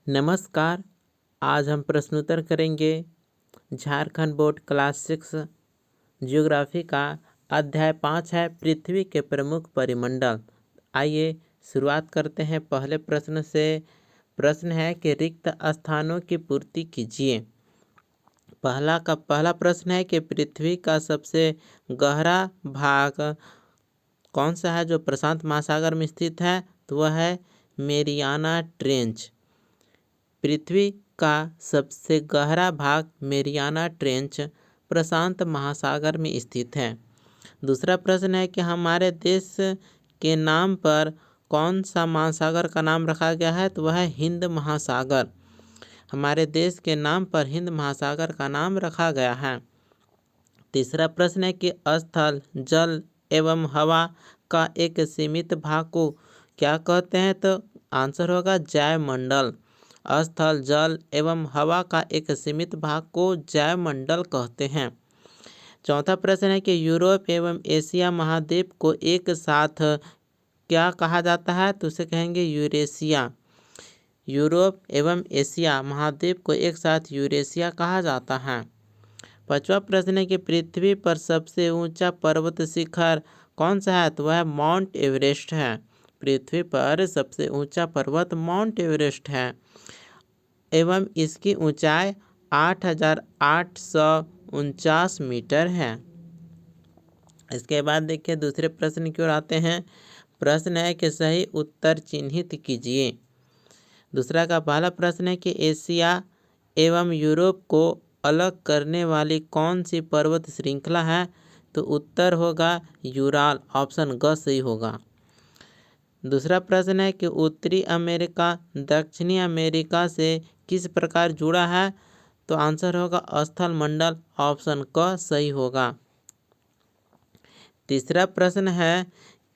नमस्कार। आज हम प्रश्नोत्तर करेंगे झारखंड बोर्ड क्लास 6 ज्योग्राफी का अध्याय 5 है पृथ्वी के प्रमुख परिमंडल। आइए शुरुआत करते हैं पहले प्रश्न से। प्रश्न है कि रिक्त स्थानों की पूर्ति कीजिए। पहला प्रश्न है कि पृथ्वी का सबसे गहरा भाग कौन सा है जो प्रशांत महासागर में स्थित है, तो वह है मेरियाना ट्रेंच। पृथ्वी का सबसे गहरा भाग मेरियाना ट्रेंच प्रशांत महासागर में स्थित है। दूसरा प्रश्न है कि हमारे देश के नाम पर कौन सा महासागर का नाम रखा गया है, तो वह है हिंद महासागर। हमारे देश के नाम पर हिंद महासागर का नाम रखा गया है। तीसरा प्रश्न है कि स्थल, जल एवं हवा का एक सीमित भाग को क्या कहते हैं, तो आंसर होगा जैवमंडल। स्थल, जल एवं हवा का एक सीमित भाग को जैवमंडल कहते हैं। चौथा प्रश्न है कि यूरोप एवं एशिया महाद्वीप को एक साथ क्या कहा जाता है, तो उसे कहेंगे यूरेशिया। यूरोप एवं एशिया महाद्वीप को एक साथ यूरेशिया कहा जाता है। पांचवा प्रश्न है कि पृथ्वी पर सबसे ऊंचा पर्वत शिखर कौन सा है, तो वह माउंट एवरेस्ट है। पृथ्वी पर सबसे ऊंचा पर्वत माउंट एवरेस्ट है एवं इसकी ऊंचाई 8,849 मीटर है। इसके बाद देखिए दूसरे प्रश्न की ओर आते हैं। प्रश्न है कि सही उत्तर चिन्हित कीजिए। दूसरा का पहला प्रश्न है कि एशिया एवं यूरोप को अलग करने वाली कौन सी पर्वत श्रृंखला है, तो उत्तर होगा यूराल। ऑप्शन ग सही होगा। दूसरा प्रश्न है कि उत्तरी अमेरिका दक्षिणी अमेरिका से किस प्रकार जुड़ा है, तो आंसर होगा स्थल मंडल। ऑप्शन क सही होगा। तीसरा प्रश्न है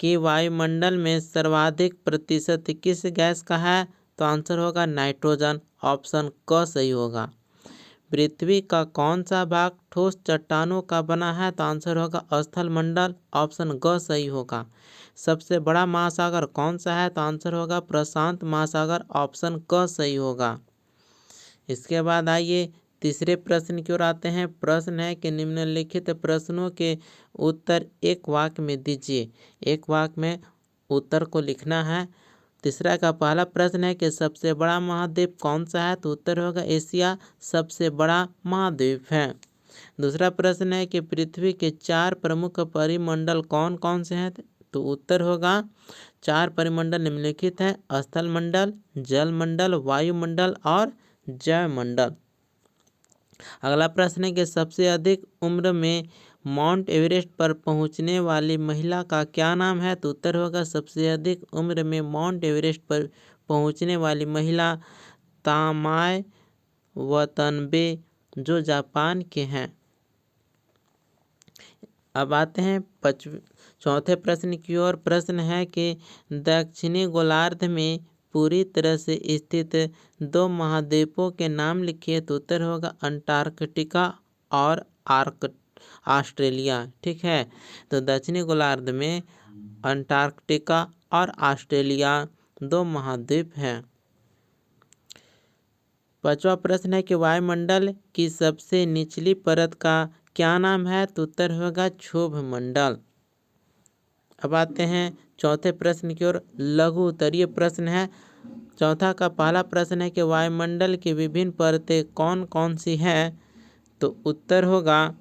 कि वायुमंडल में सर्वाधिक प्रतिशत किस गैस का है, तो आंसर होगा नाइट्रोजन। ऑप्शन क सही होगा। पृथ्वी का कौन सा भाग ठोस चट्टानों का बना है, तो आंसर होगा स्थल मंडल। ऑप्शन ग सही होगा। सबसे बड़ा महासागर कौन सा है, तो आंसर होगा प्रशांत महासागर। ऑप्शन क सही होगा। इसके बाद आइए तीसरे प्रश्न की ओर आते हैं। प्रश्न है कि निम्नलिखित प्रश्नों के उत्तर एक वाक्य में दीजिए। एक वाक्य में उत्तर को लिखना है। तीसरा का पहला प्रश्न है कि सबसे बड़ा महाद्वीप कौन सा है, तो उत्तर होगा एशिया सबसे बड़ा महाद्वीप है। दूसरा प्रश्न है कि पृथ्वी के 4 प्रमुख परिमंडल कौन कौन से हैं, तो उत्तर होगा 4 परिमंडल निम्नलिखित है: स्थल मंडल, जल मंडल, वायुमंडल और जैवमंडल। अगला प्रश्न है कि सबसे अधिक उम्र में माउंट एवरेस्ट पर पहुंचने वाली महिला का क्या नाम है, तो उत्तर होगा सबसे अधिक उम्र में माउंट एवरेस्ट पर पहुंचने वाली महिला तामाय वतनबे, जो जापान के हैं। अब आते हैं चौथे प्रश्न की ओर। प्रश्न है कि दक्षिणी गोलार्ध में पूरी तरह से स्थित 2 महाद्वीपों के नाम लिखिए, तो उत्तर होगा अंटार्कटिका और ऑस्ट्रेलिया। ठीक है, तो दक्षिणी गोलार्ध में अंटार्कटिका और ऑस्ट्रेलिया 2 महाद्वीप हैं। पांचवा प्रश्न है कि वायुमंडल की सबसे निचली परत का क्या नाम है, तो उत्तर होगा क्षोभ मंडल। अब आते हैं चौथे प्रश्न की ओर। लघु उत्तरीय प्रश्न है। चौथा का पहला प्रश्न है कि वायुमंडल की विभिन्न परतें कौन कौन सी हैं, तो उत्तर होगा,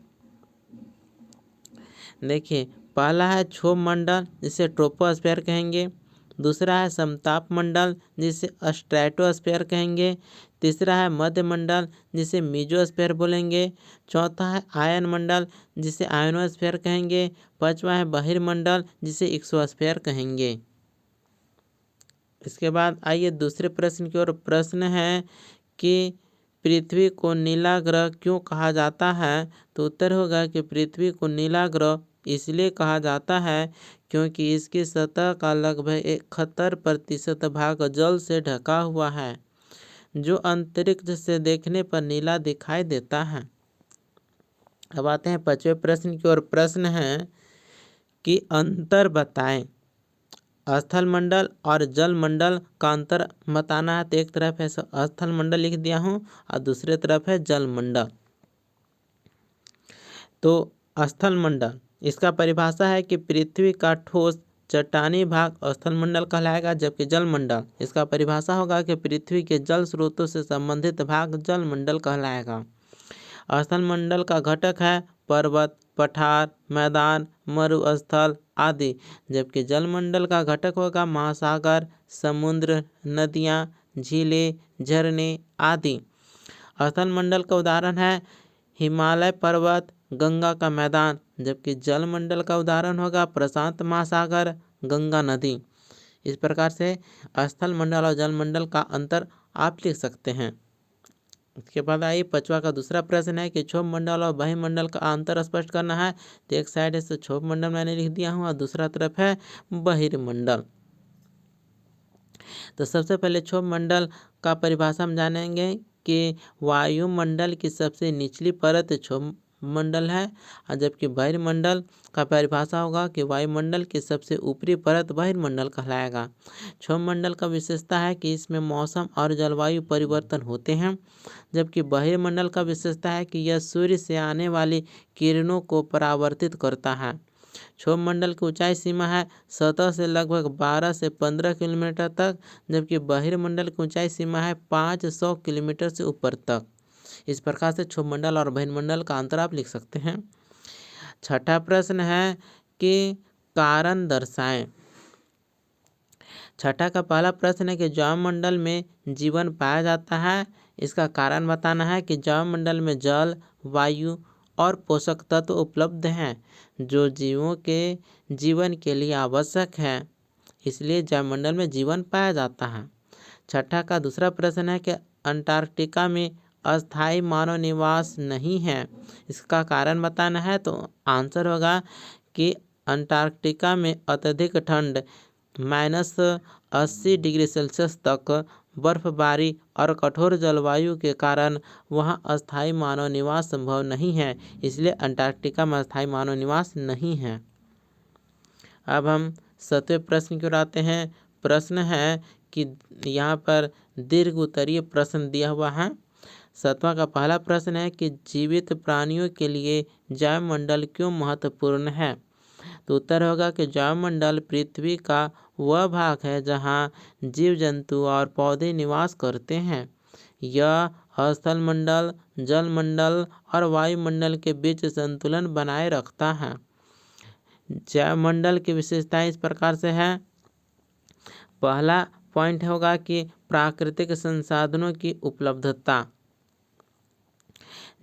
देखिए पहला है क्षोभ मंडल जिसे ट्रोपोस्फेयर कहेंगे। दूसरा है समताप मंडल जिसे स्ट्रेटोस्फेयर कहेंगे। तीसरा है मध्य मंडल जिसे मीजोस्फेयर बोलेंगे। चौथा है आयन मंडल जिसे आयनोस्फेयर कहेंगे। पांचवा है बहिर्मंडल जिसे एक्सोस्फेयर कहेंगे। इसके बाद आइए दूसरे प्रश्न की ओर। प्रश्न है कि पृथ्वी को नीला ग्रह क्यों कहा जाता है, तो उत्तर होगा कि पृथ्वी को नीला ग्रह इसलिए कहा जाता है क्योंकि इसकी सतह का लगभग 71% भाग जल से ढका हुआ है, जो अंतरिक्ष से देखने पर नीला दिखाई देता है। अब आते हैं पांचवें प्रश्न की ओर। प्रश्न है कि अंतर बताएं स्थल मंडल और जल मंडल का अंतर बताना है। तो एक तरफ है स्थल मंडल लिख दिया हूँ और दूसरे तरफ है जल मंडल। तो स्थल मंडल इसका परिभाषा है कि पृथ्वी का ठोस चट्टानी भाग स्थल मंडल कहलाएगा, जबकि जल मंडल इसका परिभाषा होगा कि पृथ्वी के जल स्रोतों से संबंधित भाग जल मंडल कहलाएगा। स्थल मंडल का घटक है पर्वत, पठार, मैदान, मरुस्थल आदि, जबकि जल मंडल का घटक होगा महासागर, समुद्र, नदियाँ, झीलें, झरने आदि। स्थल मंडल का उदाहरण है हिमालय पर्वत, गंगा का मैदान, जबकि जल मंडल का उदाहरण होगा प्रशांत महासागर, गंगा नदी। इस प्रकार से स्थल मंडल और जल मंडल का अंतर आप लिख सकते हैं। इसके बाद आइए 5वां का दूसरा प्रश्न है कि क्षोभ मंडल और वायुमंडल का अंतर स्पष्ट करना है। तो एक साइड है तो क्षोभ मंडल मैंने लिख दिया हूँ और दूसरा तरफ है बहिर्मंडल। तो सबसे पहले क्षोभ मंडल का परिभाषा हम जानेंगे कि वायुमंडल की सबसे निचली परत क्षोभ मंडल है, और जबकि बहिर्मंडल का परिभाषा होगा कि वायुमंडल की सबसे ऊपरी परत बहिर्मंडल कहलाएगा। क्षोभ मंडल का विशेषता है कि इसमें मौसम और जलवायु परिवर्तन होते हैं, जबकि बहिर्मंडल का विशेषता है कि यह सूर्य से आने वाली किरणों को परावर्तित करता है। क्षोभ मंडल की ऊंचाई सीमा है सतह से लगभग 12 से 15 किलोमीटर तक, जबकि बहिर्मंडल की ऊंचाई सीमा है 500 किलोमीटर से ऊपर तक। इस प्रकार से क्षोभ मंडल और बहिर्मंडल का अंतर आप लिख सकते हैं। छठा प्रश्न है कि कारण दर्शाएं। छठा का पहला प्रश्न है कि जैवमंडल में जीवन पाया जाता है। इसका कारण बताना है कि जैवमंडल में जल, वायु और पोषक तत्व उपलब्ध हैं जो जीवों के जीवन के लिए आवश्यक है, इसलिए जैवमंडल में जीवन पाया जाता है। छठा का दूसरा प्रश्न है कि अंटार्कटिका में अस्थायी मानव निवास नहीं है। इसका कारण बताना है। तो आंसर होगा कि अंटार्कटिका में अत्यधिक ठंड -80 डिग्री सेल्सियस तक बर्फबारी और कठोर जलवायु के कारण वहाँ अस्थायी मानव निवास संभव नहीं है, इसलिए अंटार्कटिका में अस्थायी मानव निवास नहीं है। अब हम 7वें प्रश्न की ओर आते हैं। प्रश्न है कि यहाँ पर दीर्घ उत्तरीय प्रश्न दिया हुआ है। 7वां का पहला प्रश्न है कि जीवित प्राणियों के लिए जैवमंडल क्यों महत्वपूर्ण है। तो उत्तर होगा कि जैवमंडल पृथ्वी का वह भाग है जहाँ जीव जंतु और पौधे निवास करते हैं। यह स्थल मंडल, जल मंडल और वायुमंडल के बीच संतुलन बनाए रखता है। जैवमंडल की विशेषताएं इस प्रकार से है। पहला पॉइंट होगा कि प्राकृतिक संसाधनों की उपलब्धता।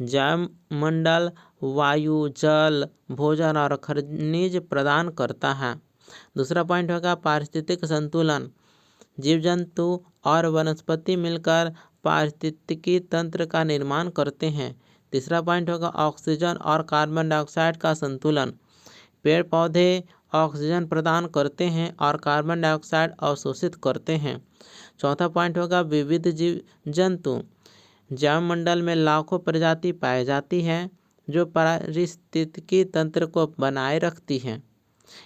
जैवमंडल वायु, जल, भोजन और खनिज प्रदान करता है। दूसरा पॉइंट होगा पारिस्थितिक संतुलन। जीव जंतु और वनस्पति मिलकर पारिस्थितिकी तंत्र का निर्माण करते हैं। तीसरा पॉइंट होगा ऑक्सीजन और कार्बन डाइऑक्साइड का संतुलन। पेड़ पौधे ऑक्सीजन प्रदान करते हैं और कार्बन डाइऑक्साइड अवशोषित करते हैं। चौथा पॉइंट होगा विविध जीव जंतु। जैवमंडल में लाखों प्रजाति पाई जाती है जो पारिस्थितिकी तंत्र को बनाए रखती है।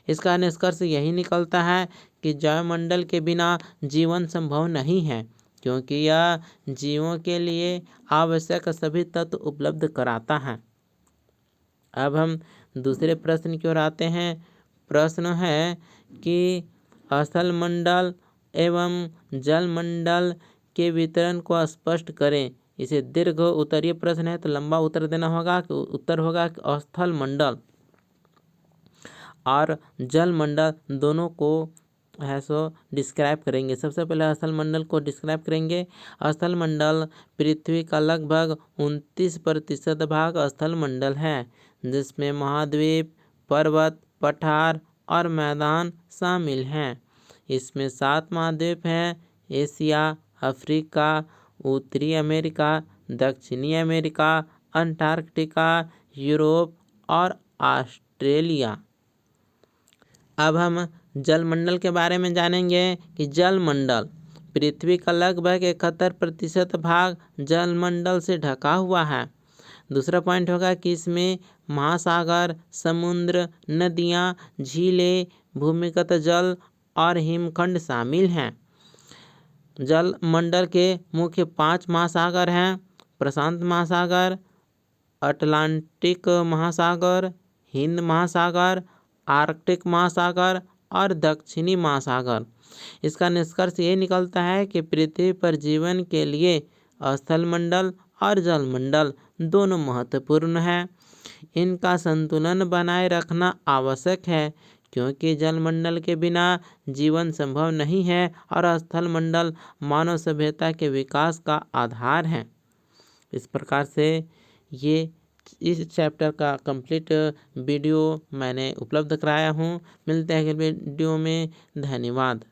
इसका निष्कर्ष यही निकलता है कि जैवमंडल के बिना जीवन संभव नहीं है, क्योंकि यह जीवों के लिए आवश्यक सभी तत्व उपलब्ध कराता है। अब हम दूसरे प्रश्न की ओर आते हैं। प्रश्न है कि स्थल मंडल एवं जल मंडल के वितरण को स्पष्ट करें। इसे दीर्घ उत्तरीय प्रश्न है तो लंबा उत्तर देना होगा। उत्तर होगा कि स्थल मंडल और जल मंडल दोनों को है सो डिस्क्राइब करेंगे। सबसे पहले स्थल मंडल को डिस्क्राइब करेंगे। स्थल मंडल पृथ्वी का लगभग 29% भाग स्थल मंडल है, जिसमें महाद्वीप, पर्वत, पठार और मैदान शामिल हैं। इसमें 7 महाद्वीप हैं: एशिया, अफ्रीका, उत्तरी अमेरिका, दक्षिणी अमेरिका, अंटार्कटिका, यूरोप और ऑस्ट्रेलिया। अब हम जलमंडल के बारे में जानेंगे कि जलमंडल पृथ्वी का लगभग 71% भाग जलमंडल से ढका हुआ है। दूसरा पॉइंट होगा कि इसमें महासागर, समुद्र, नदियाँ, झीलें, भूमिगत जल और हिमखंड शामिल हैं। जल मंडल के मुख्य 5 महासागर हैं: प्रशांत महासागर, अटलांटिक महासागर, हिंद महासागर, आर्कटिक महासागर और दक्षिणी महासागर। इसका निष्कर्ष ये निकलता है कि पृथ्वी पर जीवन के लिए स्थल मंडल और जल मंडल दोनों महत्वपूर्ण हैं। इनका संतुलन बनाए रखना आवश्यक है, क्योंकि जल मंडल के बिना जीवन संभव नहीं है और स्थल मंडल मानव सभ्यता के विकास का आधार है। इस प्रकार से ये इस चैप्टर का कंप्लीट वीडियो मैंने उपलब्ध कराया हूँ। मिलते हैं अगले वीडियो में। धन्यवाद।